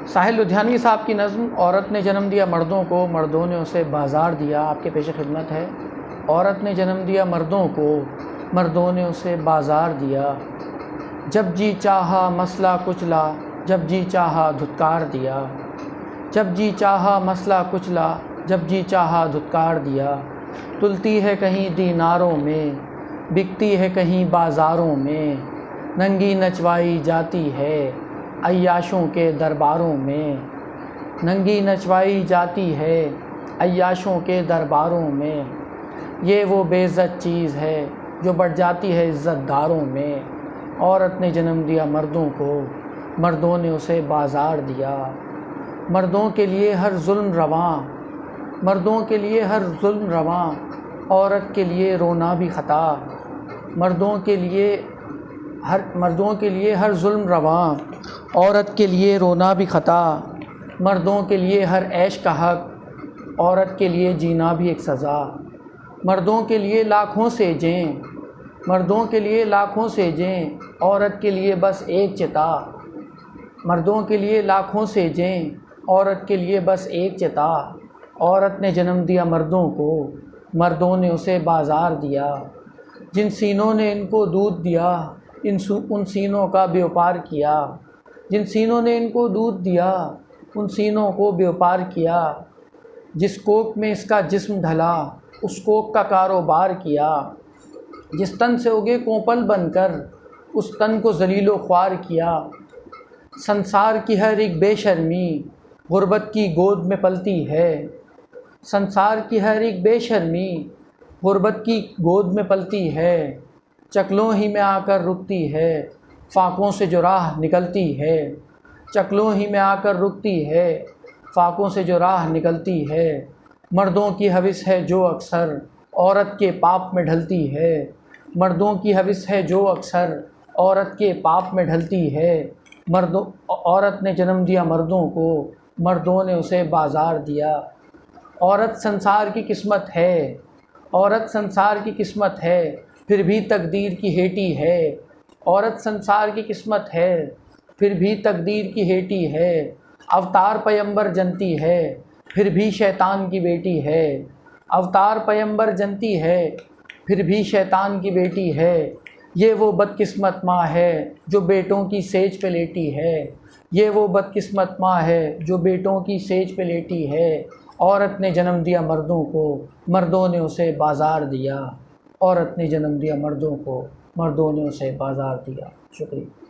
ساحل لدھیانوی صاحب کی نظم عورت نے جنم دیا مردوں کو، مردوں نے اسے بازار دیا، آپ کے پیش خدمت ہے۔ عورت نے جنم دیا مردوں کو، مردوں نے اسے بازار دیا، جب جی چاہا مسئلہ کچلا، جب جی چاہا دھتکار دیا، جب جی چاہا مسئلہ کچلا، جب جی چاہا دھتکار دیا، تلتی ہے کہیں دیناروں میں، بکتی ہے کہیں بازاروں میں، ننگی نچوائی جاتی ہے عیاشوں کے درباروں میں، ننگی نچوائی جاتی ہے عیاشوں کے درباروں میں، یہ وہ بے عزت چیز ہے جو بڑھ جاتی ہے عزت داروں میں، عورت نے جنم دیا مردوں کو، مردوں نے اسے بازار دیا، مردوں کے لیے ہر ظلم رواں، مردوں کے لیے ہر ظلم رواں، عورت کے لیے رونا بھی خطا، مردوں کے لیے ہر ظلم رواں، عورت کے لیے رونا بھی خطا، مردوں کے لیے ہر عیش کا حق، عورت کے لیے جینا بھی ایک سزا، مردوں کے لیے لاکھوں سے جیں، مردوں کے لیے لاکھوں سے جیں، عورت کے لیے بس ایک چتا، مردوں کے لیے لاکھوں سے جیں، عورت کے لیے بس ایک چتا، عورت نے جنم دیا مردوں کو، مردوں نے اسے بازار دیا، جن سینوں نے ان کو دودھ دیا، ان سینوں کا بیوپار کیا، جن سینوں نے ان کو دودھ دیا، ان سینوں کو بیوپار کیا، جس کوکھ میں اس کا جسم ڈھلا، اس کوکھ کا کاروبار کیا، جس تن سے اگے کونپل بن کر، اس تن کو ذلیل و خوار کیا، سنسار کی ہر ایک بے شرمی غربت کی گود میں پلتی ہے، سنسار کی ہر ایک بے شرمی غربت کی گود میں پلتی ہے، چکلوں ہی میں آ کر رکتی ہے، فاقوں سے جو راہ نکلتی ہے، چکلوں ہی میں آ کر رکتی ہے، فاقوں سے جو راہ نکلتی ہے، مردوں کی ہوس ہے جو اکثر عورت کے پاپ میں ڈھلتی ہے، مردوں کی ہوس ہے جو اکثر عورت کے پاپ میں ڈھلتی ہے، عورت نے جنم دیا مردوں کو، مردوں نے اسے بازار دیا، عورت سنسار کی قسمت ہے، عورت سنسار کی قسمت ہے، پھر بھی تقدیر کی ہیٹی ہے، عورت سنسار کی قسمت ہے، پھر بھی تقدیر کی ہیٹی ہے، اوتار پیمبر جنتی ہے، پھر بھی شیطان کی بیٹی ہے، اوتار پیمبر جنتی ہے، پھر بھی شیطان کی بیٹی ہے، یہ وہ بدقسمت ماں ہے جو بیٹوں کی سیج پہ لیٹی ہے، یہ وہ بدقسمت ماں ہے جو بیٹوں کی سیج پہ لیٹی ہے، عورت نے جنم دیا مردوں کو، مردوں نے اسے بازار دیا، عورت نے جنم دیا مردوں کو، مردوں نے اسے بازار دیا۔ شکریہ۔